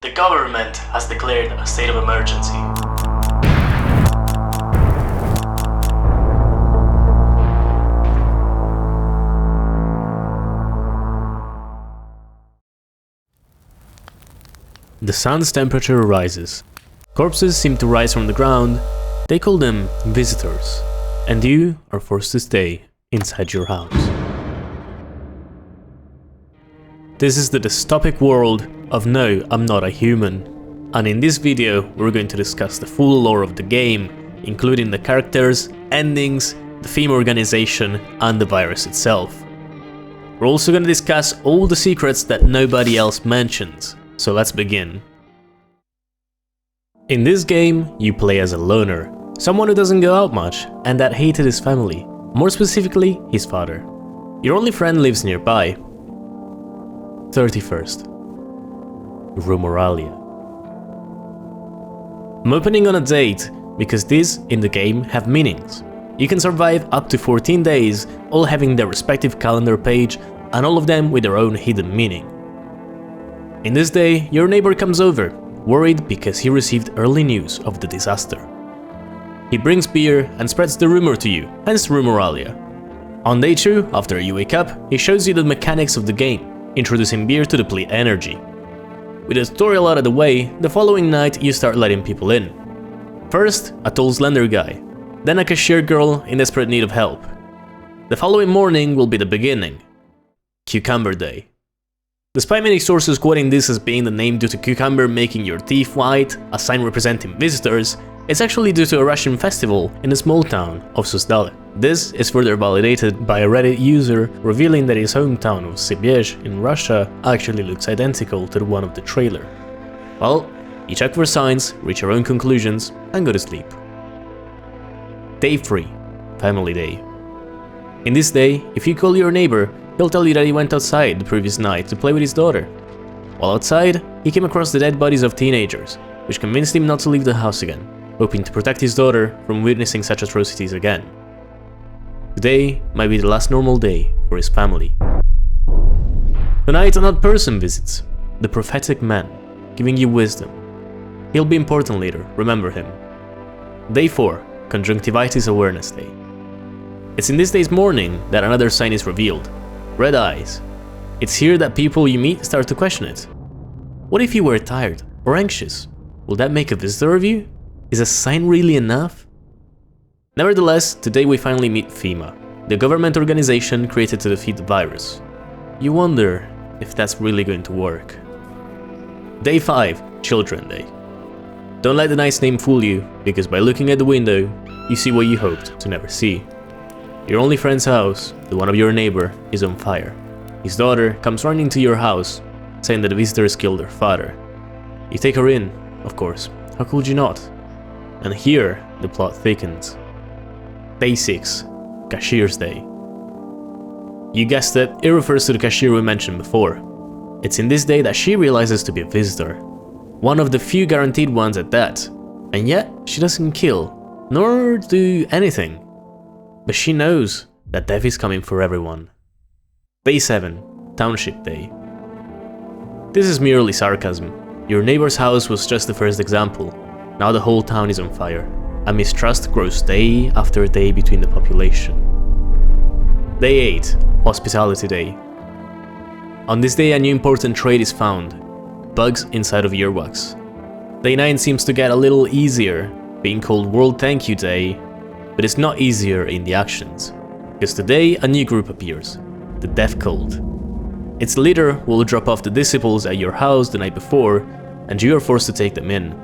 The government has declared a state of emergency. The sun's temperature rises. Corpses seem to rise from the ground. They call them visitors. And you are forced to stay inside your house. This is the dystopic world of No, I'm Not a Human. And in this video, we're going to discuss the full lore of the game, including the characters, endings, the theme organization, and the virus itself. We're also going to discuss all the secrets that nobody else mentions, so let's begin. In this game, you play as a loner, someone who doesn't go out much, and that hated his family, more specifically, his father. Your only friend lives nearby. 31st. Rumoralia. I'm opening on a date because these in the game have meanings. You can survive up to 14 days, all having their respective calendar page and all of them with their own hidden meaning. In this day, your neighbor comes over, worried because he received early news of the disaster. He brings beer and spreads the rumor to you, hence Rumoralia. On day 2, after you wake up, he shows you the mechanics of the game, introducing beer to deplete energy. With the tutorial out of the way, the following night you start letting people in. First, a tall slender guy, then a cashier girl in desperate need of help. The following morning will be the beginning. Cucumber Day. Despite many sources quoting this as being the name due to cucumber making your teeth white, a sign representing visitors, it's actually due to a Russian festival in the small town of Suzdale. This is further validated by a Reddit user revealing that his hometown of Sibiezh in Russia actually looks identical to the one of the trailer. Well, you check for signs, reach your own conclusions, and go to sleep. Day 3. Family Day. In this day, if you call your neighbor, he'll tell you that he went outside the previous night to play with his daughter. While outside, he came across the dead bodies of teenagers, which convinced him not to leave the house again, hoping to protect his daughter from witnessing such atrocities again. Today might be the last normal day for his family. Tonight an odd person visits, the prophetic man, giving you wisdom. He'll be important later, remember him. Day 4, Conjunctivitis Awareness Day. It's in this day's morning that another sign is revealed, red eyes. It's here that people you meet start to question it. What if you were tired or anxious? Will that make a visitor of you? Is a sign really enough? Nevertheless, today we finally meet FEMA, the government organization created to defeat the virus. You wonder if that's really going to work. Day 5, Children Day. Don't let the nice name fool you, because by looking at the window, you see what you hoped to never see. Your only friend's house, the one of your neighbor, is on fire. His daughter comes running to your house, saying that the visitors killed her father. You take her in, of course, how could you not? And here, the plot thickens. Day 6, Cashier's Day. You guessed it, it refers to the cashier we mentioned before. It's in this day that she realizes to be a visitor. One of the few guaranteed ones at that. And yet, she doesn't kill, nor do anything. But she knows that death is coming for everyone. Day 7, Township Day. This is merely sarcasm. Your neighbor's house was just the first example. Now the whole town is on fire, and mistrust grows day after day between the population. Day 8, Hospitality Day. On this day a new important trait is found, bugs inside of earwax. Day 9 seems to get a little easier, being called World Thank You Day, but it's not easier in the actions, because today a new group appears, the Death Cult. Its leader will drop off the disciples at your house the night before, and you are forced to take them in.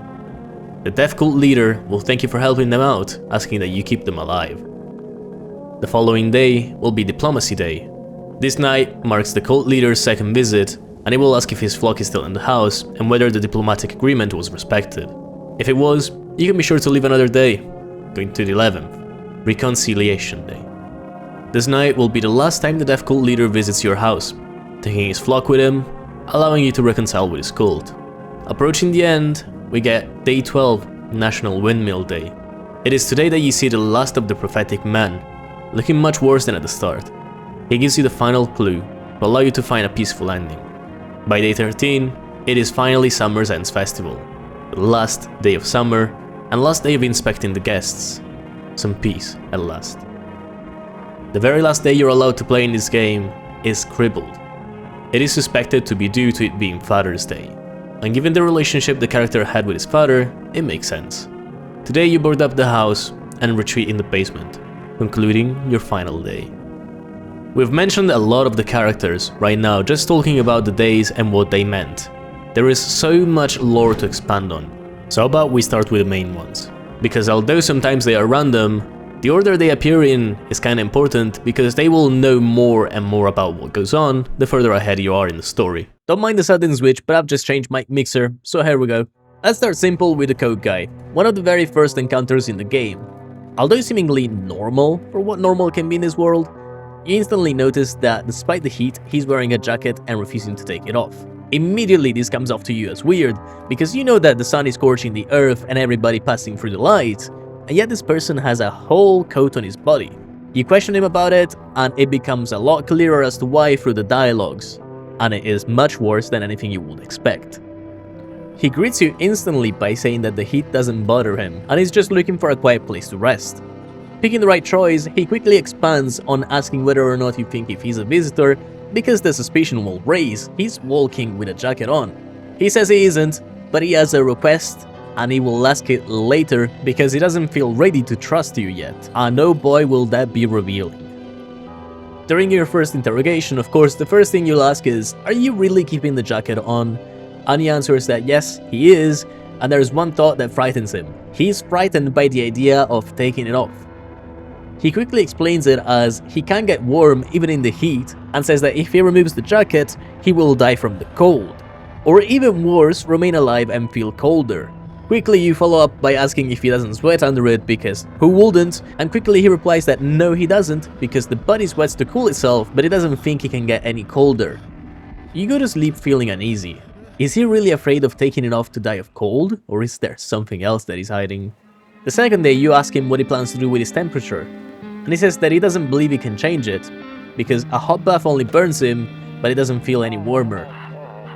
The Death Cult leader will thank you for helping them out, asking that you keep them alive. The following day will be Diplomacy Day. This night marks the cult leader's second visit, and he will ask if his flock is still in the house and whether the diplomatic agreement was respected. If it was, you can be sure to leave another day. Going to the 11th, Reconciliation Day. This night will be the last time the Death Cult leader visits your house, taking his flock with him, allowing you to reconcile with his cult. Approaching the end, we get Day 12, National Windmill Day. It is today that you see the last of the prophetic man, looking much worse than at the start. He gives you the final clue to allow you to find a peaceful ending. By day 13, It is finally Summer's Ends Festival, the last day of summer and last day of inspecting the guests. Some peace at last. The very last day you're allowed to play in this game is Cribbled. It is suspected to be due to it being Father's Day, and given the relationship the character had with his father, it makes sense. Today you board up the house and retreat in the basement, concluding your final day. We've mentioned a lot of the characters right now, just talking about the days and what they meant. There is so much lore to expand on, so how about we start with the main ones? Because although sometimes they are random, the order they appear in is kinda important because they will know more and more about what goes on the further ahead you are in the story. Don't mind the sudden switch, but I've just changed my mixer, so here we go. Let's start simple with the Code Guy, one of the very first encounters in the game. Although seemingly normal for what normal can be in this world, you instantly notice that despite the heat, he's wearing a jacket and refusing to take it off. Immediately this comes off to you as weird, because you know that the sun is scorching the earth and everybody passing through the light, and yet this person has a whole coat on his body. You question him about it, and it becomes a lot clearer as to why through the dialogues, and it is much worse than anything you would expect. He greets you instantly by saying that the heat doesn't bother him, and he's just looking for a quiet place to rest. Picking the right choice, he quickly expands on asking whether or not you think if he's a visitor, because the suspicion will raise, he's walking with a jacket on. He says he isn't, but he has a request, and he will ask it later because he doesn't feel ready to trust you yet, and oh boy will that be revealing. During your first interrogation, of course, the first thing you'll ask is, are you really keeping the jacket on? And he answers that yes, he is, and there's one thought that frightens him. He's frightened by the idea of taking it off. He quickly explains it as he can get warm even in the heat, and says that if he removes the jacket, he will die from the cold. Or even worse, remain alive and feel colder. Quickly you follow up by asking if he doesn't sweat under it, because who wouldn't? And quickly he replies that no he doesn't, because the body sweats to cool itself, but he doesn't think he can get any colder. You go to sleep feeling uneasy. Is he really afraid of taking it off to die of cold, or is there something else that he's hiding? The second day you ask him what he plans to do with his temperature, and he says that he doesn't believe he can change it, because a hot bath only burns him, but he doesn't feel any warmer.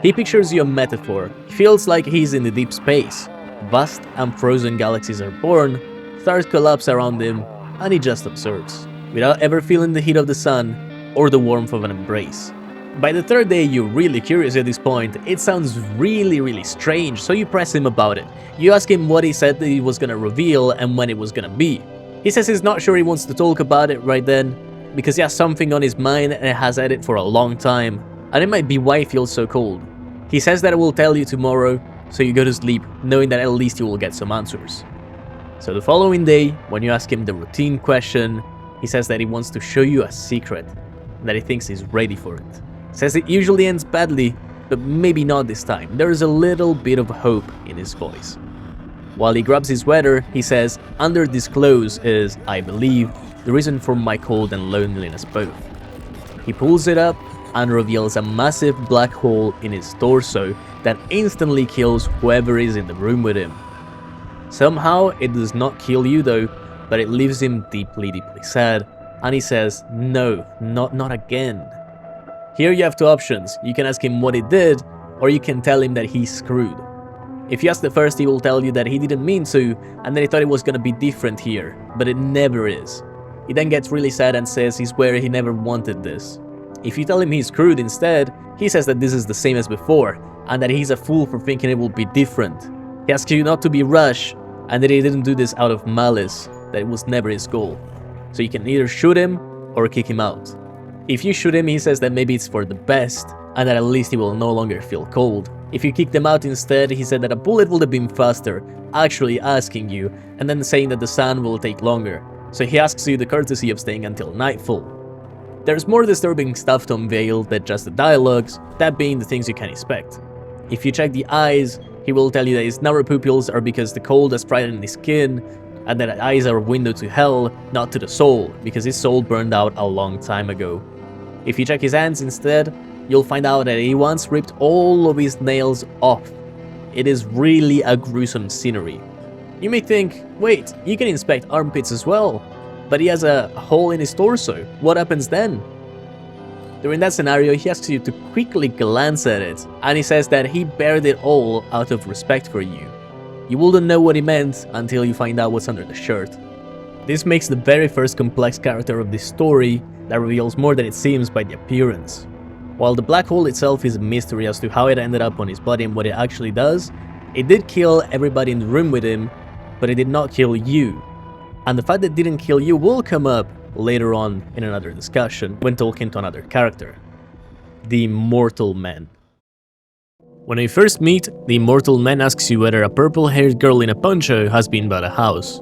He pictures you a metaphor. He feels like he's in the deep space. Vast and frozen galaxies are born, stars collapse around him, and he just observes, without ever feeling the heat of the sun or the warmth of an embrace. By the third day you're really curious at this point. It sounds really strange, so you press him about it. You ask him what he said that he was gonna reveal and when it was gonna be. He says he's not sure he wants to talk about it right then, because he has something on his mind and has had it for a long time, and it might be why he feels so cold. He says that I will tell you tomorrow, so you go to sleep knowing that at least you will get some answers. So the following day, when you ask him the routine question, he says that he wants to show you a secret, and that he thinks he's ready for it. Says it usually ends badly, but maybe not this time. There is a little bit of hope in his voice. While he grabs his sweater, he says, under these clothes is, I believe, the reason for my cold and loneliness both. He pulls it up and reveals a massive black hole in his torso that instantly kills whoever is in the room with him. Somehow it does not kill you though, but it leaves him deeply sad, and he says, no, not again. Here you have two options. You can ask him what he did, or you can tell him that he's screwed. If you ask the first, he will tell you that he didn't mean to, and that he thought it was gonna be different here, but it never is. He then gets really sad and says he's where he never wanted this. If you tell him he's screwed instead, he says that this is the same as before, and that he's a fool for thinking it will be different. He asks you not to be rash, and that he didn't do this out of malice, that it was never his goal. So you can either shoot him, or kick him out. If you shoot him, he says that maybe it's for the best, and that at least he will no longer feel cold. If you kick them out instead, he said that a bullet would have been faster, actually asking you, and then saying that the sun will take longer. So he asks you the courtesy of staying until nightfall. There's more disturbing stuff to unveil than just the dialogues, that being the things you can expect. If you check the eyes, he will tell you that his narrow pupils are because the cold has frightened his skin, and that eyes are a window to hell, not to the soul, because his soul burned out a long time ago. If you check his hands instead, you'll find out that he once ripped all of his nails off. It is really a gruesome scenery. You may think, wait, you can inspect armpits as well, but he has a hole in his torso. What happens then? During that scenario, he asks you to quickly glance at it, and he says that he bared it all out of respect for you. You wouldn't know what he meant until you find out what's under the shirt. This makes the very first complex character of this story that reveals more than it seems by the appearance. While the black hole itself is a mystery as to how it ended up on his body and what it actually does, it did kill everybody in the room with him, but it did not kill you. And the fact that it didn't kill you will come up later on in another discussion when talking to another character. The Immortal Man. When you first meet, the Immortal Man asks you whether a purple-haired girl in a poncho has been by the house.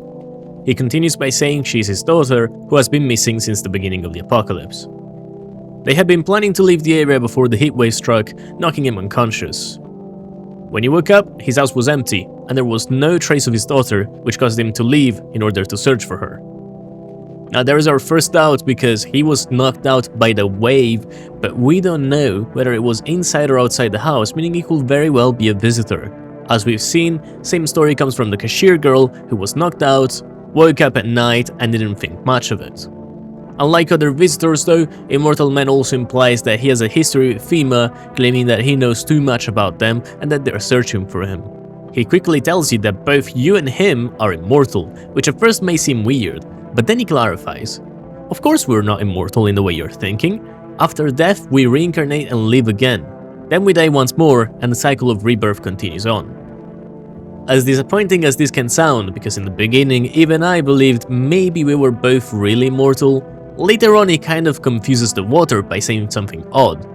He continues by saying she's his daughter, who has been missing since the beginning of the apocalypse. They had been planning to leave the area before the heatwave struck, knocking him unconscious. When he woke up, his house was empty, and there was no trace of his daughter, which caused him to leave in order to search for her. Now there is our first doubt because he was knocked out by the wave, but we don't know whether it was inside or outside the house, meaning he could very well be a visitor. As we've seen, same story comes from the cashier girl who was knocked out, woke up at night and didn't think much of it. Unlike other visitors though, Immortal Man also implies that he has a history with FEMA, claiming that he knows too much about them and that they're searching for him. He quickly tells you that both you and him are immortal, which at first may seem weird, but then he clarifies. Of course we're not immortal in the way you're thinking. After death we reincarnate and live again. Then we die once more and the cycle of rebirth continues on. As disappointing as this can sound, because in the beginning even I believed maybe we were both really immortal, later on he kind of confuses the water by saying something odd.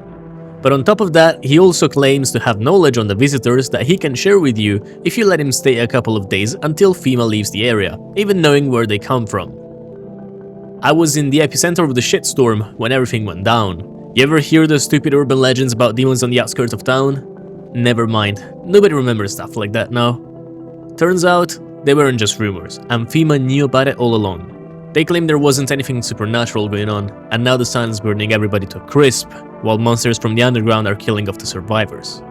But on top of that, he also claims to have knowledge on the visitors that he can share with you if you let him stay a couple of days until FEMA leaves the area, even knowing where they come from. I was in the epicenter of the shitstorm when everything went down. You ever hear the stupid urban legends about demons on the outskirts of town? Never mind, nobody remembers stuff like that now. Turns out, they weren't just rumors, and FEMA knew about it all along. They claimed there wasn't anything supernatural going on, and now the sun's burning everybody to a crisp, while monsters from the underground are killing off the survivors.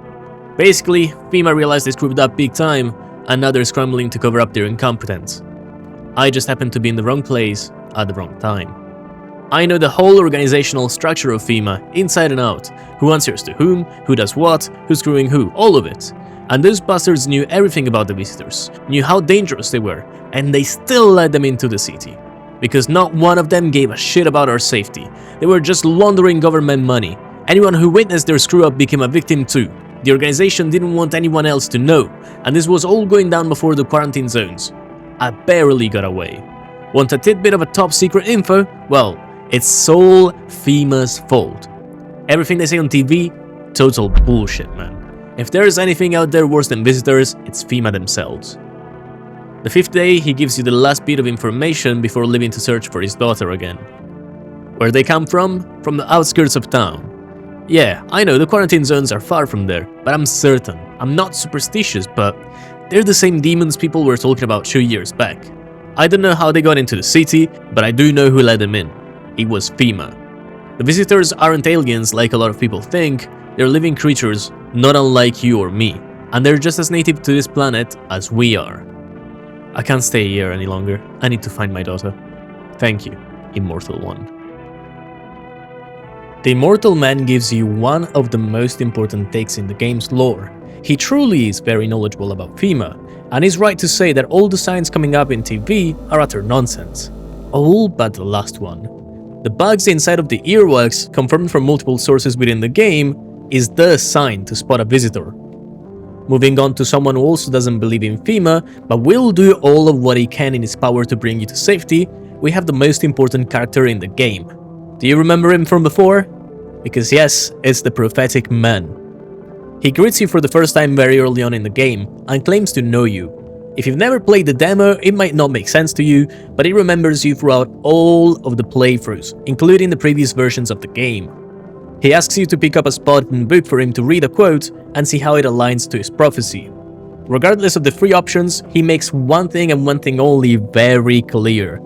Basically, FEMA realized they screwed up big time, and now they're scrambling to cover up their incompetence. I just happened to be in the wrong place at the wrong time. I know the whole organizational structure of FEMA, inside and out, who answers to whom, who does what, who's screwing who, all of it. And those bastards knew everything about the visitors, knew how dangerous they were, and they still let them into the city. Because not one of them gave a shit about our safety. They were just laundering government money. Anyone who witnessed their screw-up became a victim too. The organization didn't want anyone else to know, and this was all going down before the quarantine zones. I barely got away. Want a tidbit of a top-secret info? Well, it's all FEMA's fault. Everything they say on TV, total bullshit, man. If there is anything out there worse than visitors, it's FEMA themselves. The fifth day, he gives you the last bit of information before leaving to search for his daughter again. Where they come from? From the outskirts of town. Yeah, I know the quarantine zones are far from there, but I'm certain, I'm not superstitious, but they're the same demons people were talking about 2 years back. I don't know how they got into the city, but I do know who let them in. It was FEMA. The visitors aren't aliens like a lot of people think, they're living creatures, not unlike you or me, and they're just as native to this planet as we are. I can't stay here any longer, I need to find my daughter. Thank you, Immortal One. The Immortal Man gives you one of the most important takes in the game's lore. He truly is very knowledgeable about FEMA, and is right to say that all the signs coming up in TV are utter nonsense. All but the last one. The bugs inside of the earwax, confirmed from multiple sources within the game, is the sign to spot a visitor. Moving on to someone who also doesn't believe in FEMA, but will do all of what he can in his power to bring you to safety, we have the most important character in the game. Do you remember him from before? Because yes, it's the Prophetic Man. He greets you for the first time very early on in the game, and claims to know you. If you've never played the demo, it might not make sense to you, but he remembers you throughout all of the playthroughs, including the previous versions of the game. He asks you to pick up a spot in the book for him to read a quote and see how it aligns to his prophecy. Regardless of the three options, he makes one thing and one thing only very clear.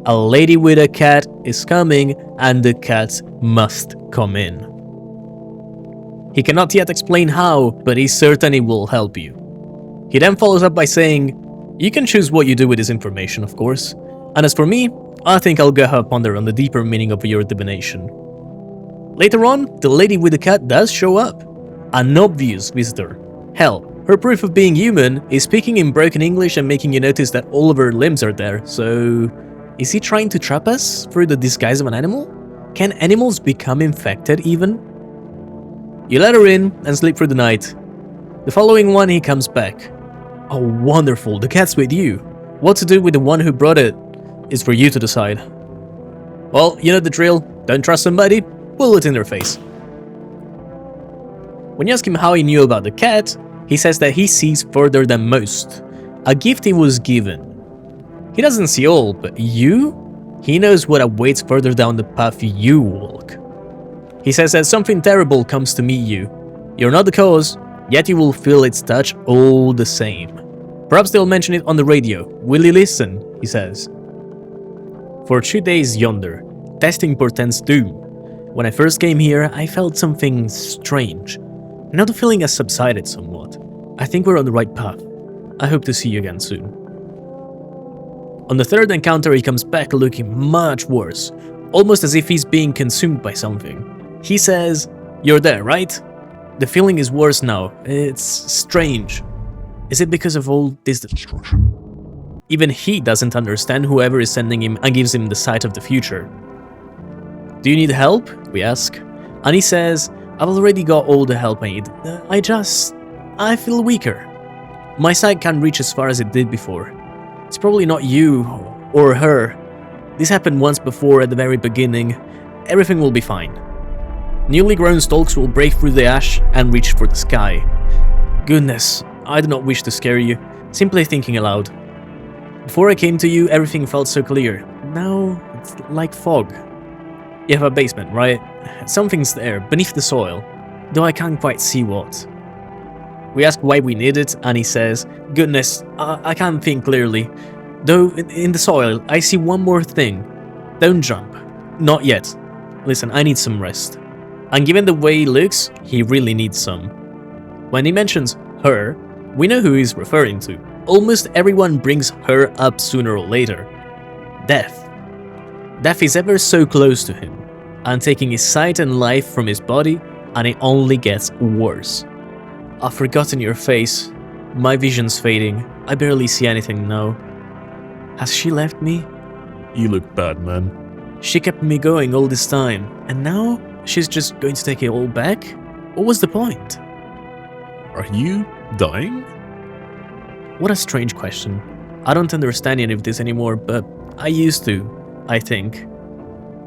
A lady with a cat is coming and the cat must come in. He cannot yet explain how, but he's certain he will help you. He then follows up by saying, you can choose what you do with this information, of course, and as for me, I think I'll go ahead and ponder on the deeper meaning of your divination. Later on, the lady with the cat does show up. An obvious visitor. Hell, her proof of being human is speaking in broken English and making you notice that all of her limbs are there, so... Is he trying to trap us through the disguise of an animal? Can animals become infected even? You let her in and sleep through the night. The following one he comes back. Oh wonderful, the cat's with you. What to do with the one who brought it is for you to decide. Well, you know the drill. Don't trust somebody, bullet in their face. When you ask him how he knew about the cat, he says that he sees further than most. A gift he was given. He doesn't see all, but you? He knows what awaits further down the path you walk. He says that something terrible comes to meet you. You're not the cause, yet you will feel its touch all the same. Perhaps they'll mention it on the radio. Will you listen? He says. For 2 days yonder, testing portends doom. When I first came here, I felt something strange. Now the feeling has subsided somewhat. I think we're on the right path. I hope to see you again soon. On the third encounter, he comes back looking much worse, almost as if he's being consumed by something. He says, "You're there, right? The feeling is worse now. It's strange. Is it because of all this destruction?" Even he doesn't understand whoever is sending him and gives him the sight of the future. "Do you need help?" we ask. And he says, "I've already got all the help I need. I feel weaker. My sight can't reach as far as it did before. It's probably not you or her. This happened once before at the very beginning. Everything will be fine." Newly grown stalks will break through the ash and reach for the sky. Goodness, I do not wish to scare you. Simply thinking aloud. Before I came to you, everything felt so clear. Now, it's like fog. You have a basement, right? Something's there, beneath the soil, though I can't quite see what. We ask why we need it, and he says, "Goodness, I can't think clearly. Though, in the soil, I see one more thing. Don't jump. Not yet. Listen, I need some rest." And given the way he looks, he really needs some. When he mentions her, we know who he's referring to. Almost everyone brings her up sooner or later. Death. Death is ever so close to him, and taking his sight and life from his body, and it only gets worse. "I've forgotten your face. My vision's fading. I barely see anything now. Has she left me? You look bad, man. She kept me going all this time, and now she's just going to take it all back? What was the point?" Are you dying? What a strange question. I don't understand any of this anymore, but I used to, I think.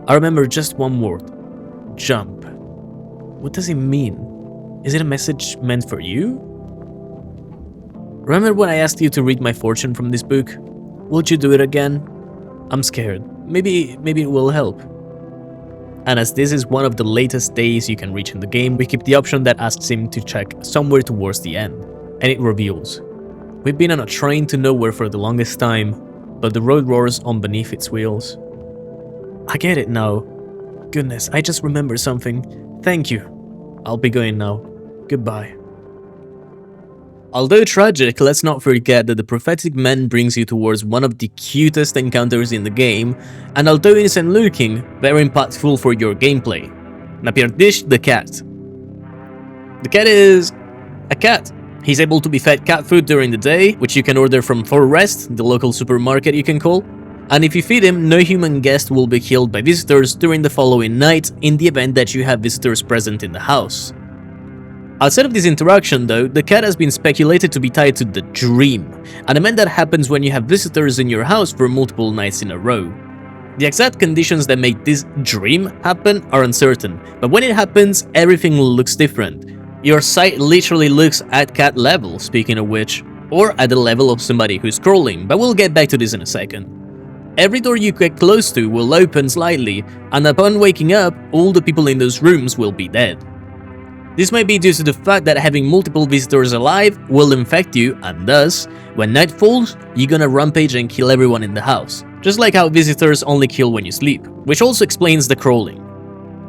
I remember just one word. Jump. What does it mean? Is it a message meant for you? Remember when I asked you to read my fortune from this book? Would you do it again? I'm scared. Maybe it will help. And as this is one of the latest days you can reach in the game, we keep the option that asks him to check somewhere towards the end. And it reveals. We've been on a train to nowhere for the longest time, but the road roars on beneath its wheels. I get it now. Goodness, I just remembered something. Thank you. I'll be going now. Goodbye. Although tragic, let's not forget that the prophetic man brings you towards one of the cutest encounters in the game, and although innocent looking, very impactful for your gameplay. Napierdish the cat. The cat is a cat. He's able to be fed cat food during the day, which you can order from Forrest, the local supermarket you can call. And if you feed him, no human guest will be killed by visitors during the following night in the event that you have visitors present in the house. Outside of this interaction though, the cat has been speculated to be tied to the dream, an event that happens when you have visitors in your house for multiple nights in a row. The exact conditions that make this dream happen are uncertain, but when it happens, everything looks different. Your sight literally looks at cat level, speaking of which, or at the level of somebody who's scrolling, but we'll get back to this in a second. Every door you get close to will open slightly, and upon waking up, all the people in those rooms will be dead. This might be due to the fact that having multiple visitors alive will infect you, and thus, when night falls, you're gonna rampage and kill everyone in the house. Just like how visitors only kill when you sleep, which also explains the crawling.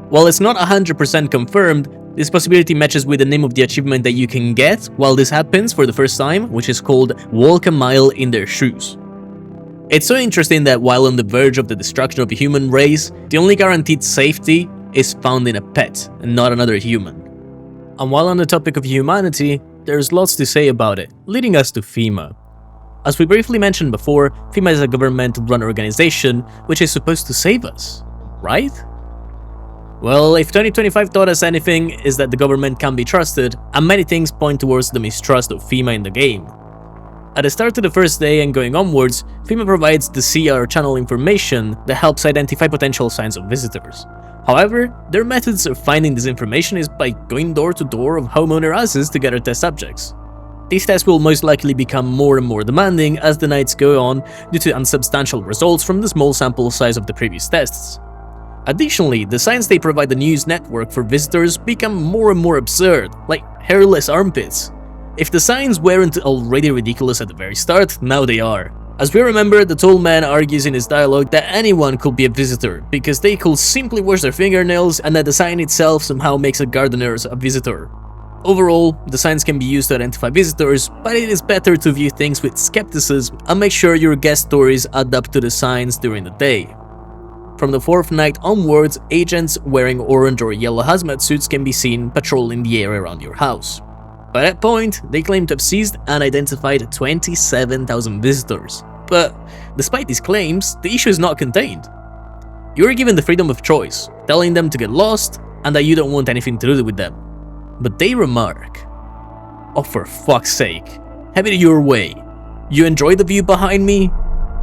While it's not 100% confirmed, this possibility matches with the name of the achievement that you can get while this happens for the first time, which is called Walk a Mile in Their Shoes. It's so interesting that while on the verge of the destruction of the human race, the only guaranteed safety is found in a pet and not another human. And while on the topic of humanity, there's lots to say about it, leading us to FEMA. As we briefly mentioned before, FEMA is a government-run organization which is supposed to save us, right? Well, if 2025 taught us anything, is that the government can be trusted, and many things point towards the mistrust of FEMA in the game. At the start of the first day and going onwards, FEMA provides the CR channel information that helps identify potential signs of visitors. However, their methods of finding this information is by going door to door of homeowner houses to gather test subjects. These tests will most likely become more and more demanding as the nights go on due to unsubstantial results from the small sample size of the previous tests. Additionally, the signs they provide the news network for visitors become more and more absurd, like hairless armpits. If the signs weren't already ridiculous at the very start, now they are. As we remember, the tall man argues in his dialogue that anyone could be a visitor, because they could simply wash their fingernails and that the sign itself somehow makes a gardener a visitor. Overall, the signs can be used to identify visitors, but it is better to view things with skepticism and make sure your guest stories add up to the signs during the day. From the 4th night onwards, agents wearing orange or yellow hazmat suits can be seen patrolling the area around your house. By that point, they claim to have seized and identified 27,000 visitors. But despite these claims, the issue is not contained. You are given the freedom of choice, telling them to get lost and that you don't want anything to do with them. But they remark, "Oh, for fuck's sake, have it your way. You enjoy the view behind me?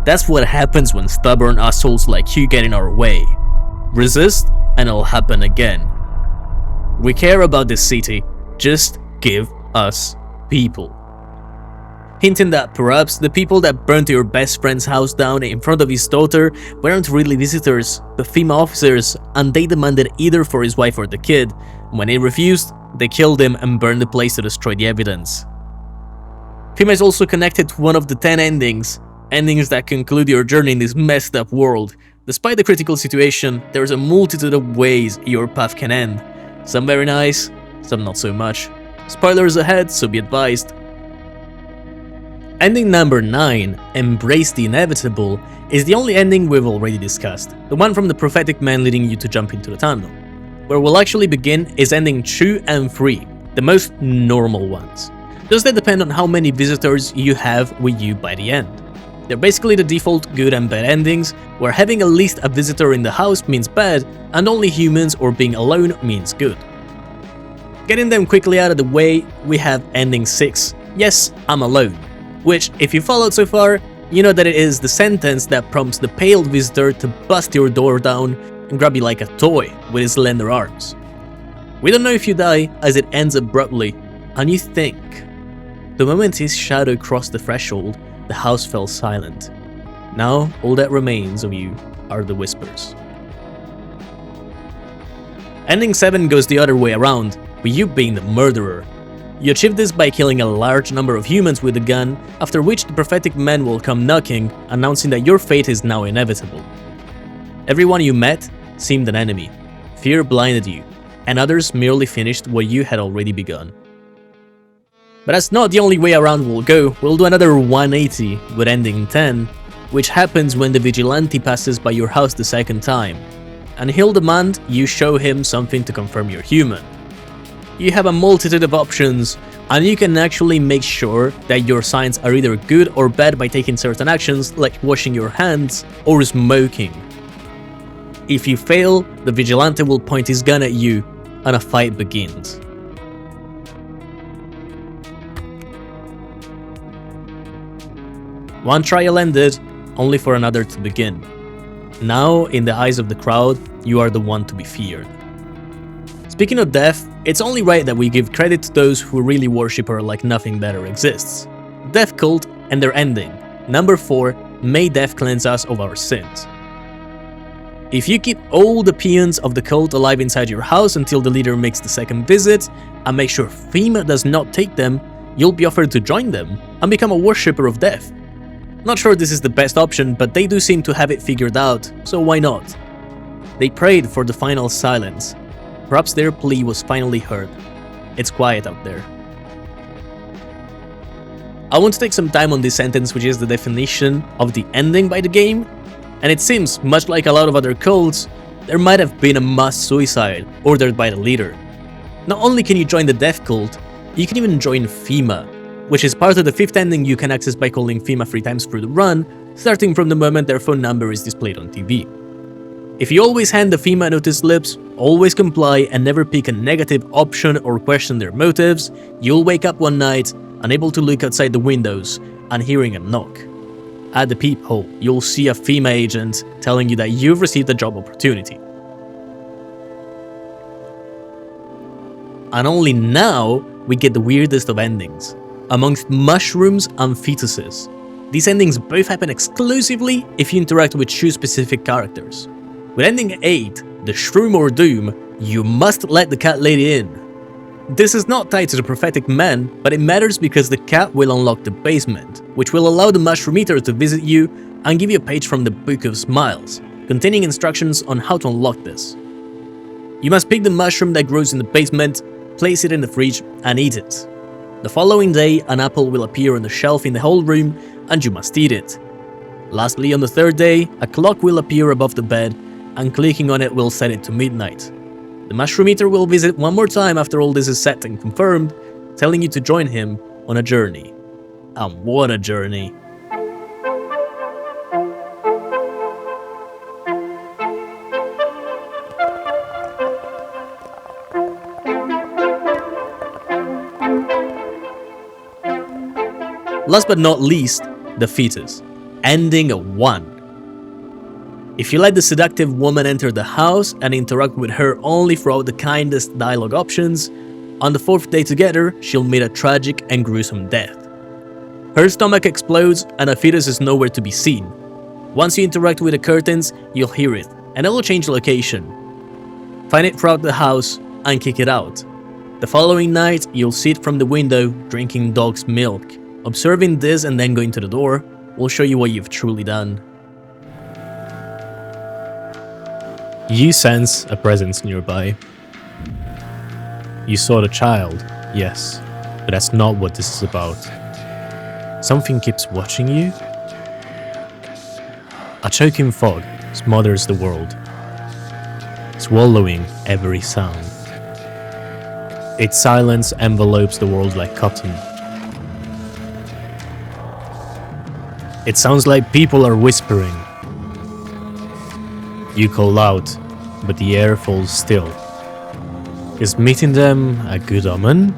That's what happens when stubborn assholes like you get in our way. Resist and it'll happen again. We care about this city, just give us people." Hinting that perhaps the people that burnt your best friend's house down in front of his daughter weren't really visitors, but FEMA officers, and they demanded either for his wife or the kid. When he refused, they killed him and burned the place to destroy the evidence. FEMA is also connected to one of the 10 endings that conclude your journey in this messed up world. Despite the critical situation, there is a multitude of ways your path can end. Some very nice, some not so much. Spoilers ahead, so be advised. Ending number 9, Embrace the Inevitable, is the only ending we've already discussed, the one from the prophetic man leading you to jump into the tunnel. Where we'll actually begin is ending 2 and 3, the most normal ones. Those that depend on how many visitors you have with you by the end. They're basically the default good and bad endings, where having at least a visitor in the house means bad, and only humans or being alone means good. Getting them quickly out of the way, we have ending 6, Yes, I'm Alone, which, if you followed so far, you know that it is the sentence that prompts the pale visitor to bust your door down and grab you like a toy with his slender arms. We don't know if you die, as it ends abruptly, and you think. The moment his shadow crossed the threshold, the house fell silent. Now, all that remains of you are the whispers. Ending 7 goes the other way around, with you being the murderer. You achieve this by killing a large number of humans with a gun, after which the prophetic man will come knocking, announcing that your fate is now inevitable. Everyone you met seemed an enemy. Fear blinded you, and others merely finished what you had already begun. But that's not the only way around we'll go. We'll do another 180 with ending 10, which happens when the vigilante passes by your house the second time, and he'll demand you show him something to confirm you're human. You have a multitude of options, and you can actually make sure that your signs are either good or bad by taking certain actions like washing your hands or smoking. If you fail, the vigilante will point his gun at you, and a fight begins. One trial ended, only for another to begin. Now, in the eyes of the crowd, you are the one to be feared. Speaking of death, it's only right that we give credit to those who really worship her like nothing better exists. Death Cult and their ending. Number 4, May death cleanse us of our sins. If you keep all the peons of the cult alive inside your house until the leader makes the second visit, and make sure FEMA does not take them, you'll be offered to join them and become a worshipper of death. Not sure this is the best option, but they do seem to have it figured out, so why not? They prayed for the final silence. Perhaps their plea was finally heard. It's quiet out there. I want to take some time on this sentence, which is the definition of the ending by the game, and it seems, much like a lot of other cults, there might have been a mass suicide ordered by the leader. Not only can you join the death cult, you can even join FEMA, which is part of the 5th ending you can access by calling FEMA 3 times through the run, starting from the moment their phone number is displayed on TV. If you always hand the FEMA notice slips, always comply and never pick a negative option or question their motives, you'll wake up one night, unable to look outside the windows, and hearing a knock. At the peephole, you'll see a FEMA agent telling you that you've received a job opportunity. And only now, we get the weirdest of endings. Amongst mushrooms and fetuses. These endings both happen exclusively if you interact with shoe-specific characters. With ending 8, the Shroom or Doom, you must let the cat lady in. This is not tied to the prophetic man, but it matters because the cat will unlock the basement, which will allow the mushroom eater to visit you and give you a page from the Book of Smiles, containing instructions on how to unlock this. You must pick the mushroom that grows in the basement, place it in the fridge, and eat it. The following day, an apple will appear on the shelf in the whole room, and you must eat it. Lastly, on the 3rd day, a clock will appear above the bed, and clicking on it will set it to midnight. The mushroom eater will visit one more time after all this is set and confirmed, telling you to join him on a journey. And what a journey! Last but not least, the fetus, ending a 1. If you let the seductive woman enter the house and interact with her only throughout the kindest dialogue options, on the 4th day together, she'll meet a tragic and gruesome death. Her stomach explodes and a fetus is nowhere to be seen. Once you interact with the curtains, you'll hear it, and it will change location. Find it throughout the house and kick it out. The following night, you'll see it from the window drinking dog's milk. Observing this and then going to the door will show you what you've truly done. You sense a presence nearby. You saw the child, yes, but that's not what this is about. Something keeps watching you? A choking fog smothers the world, swallowing every sound. Its silence envelopes the world like cotton. It sounds like people are whispering. You call out, but the air falls still. Is meeting them a good omen?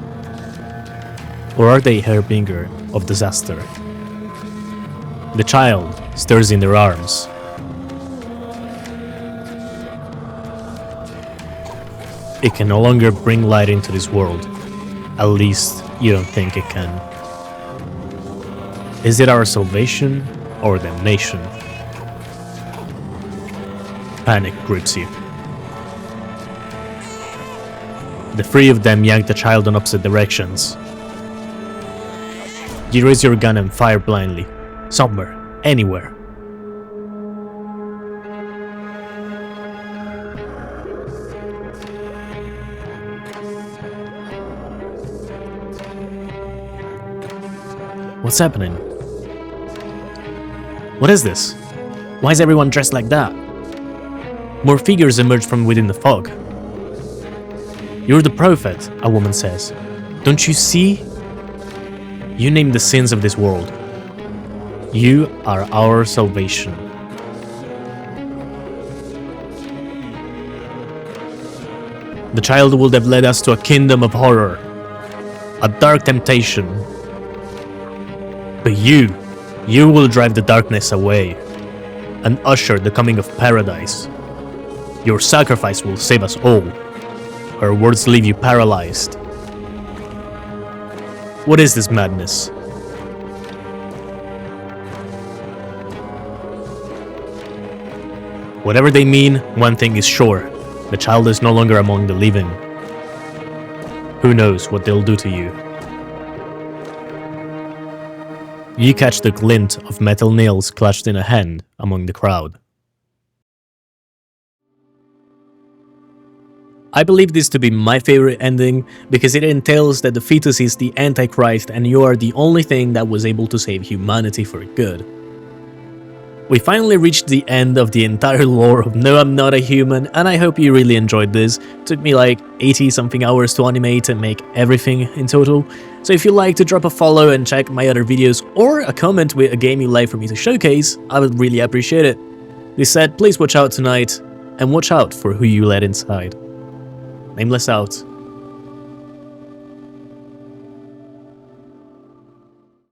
Or are they harbinger of disaster? The child stirs in their arms. It can no longer bring light into this world. At least, you don't think it can. Is it our salvation or damnation? Panic grips you. The 3 of them yank the child in opposite directions. You raise your gun and fire blindly. Somewhere. Anywhere. What's happening? What is this? Why is everyone dressed like that? More figures emerge from within the fog. You're the prophet, a woman says. Don't you see? You name the sins of this world. You are our salvation. The child would have led us to a kingdom of horror, a dark temptation. But you will drive the darkness away and usher the coming of paradise. Your sacrifice will save us all. Her words leave you paralyzed. What is this madness? Whatever they mean, one thing is sure. The child is no longer among the living. Who knows what they'll do to you? You catch the glint of metal nails clutched in a hand among the crowd. I believe this to be my favorite ending because it entails that the fetus is the Antichrist and you are the only thing that was able to save humanity for good. We finally reached the end of the entire lore of No I'm Not a Human, and I hope you really enjoyed this. It took me like 80 something hours to animate and make everything in total. So if you'd like to drop a follow and check my other videos or a comment with a game you'd like for me to showcase, I would really appreciate it. This said, please watch out tonight and watch out for who you let inside. Nameless out.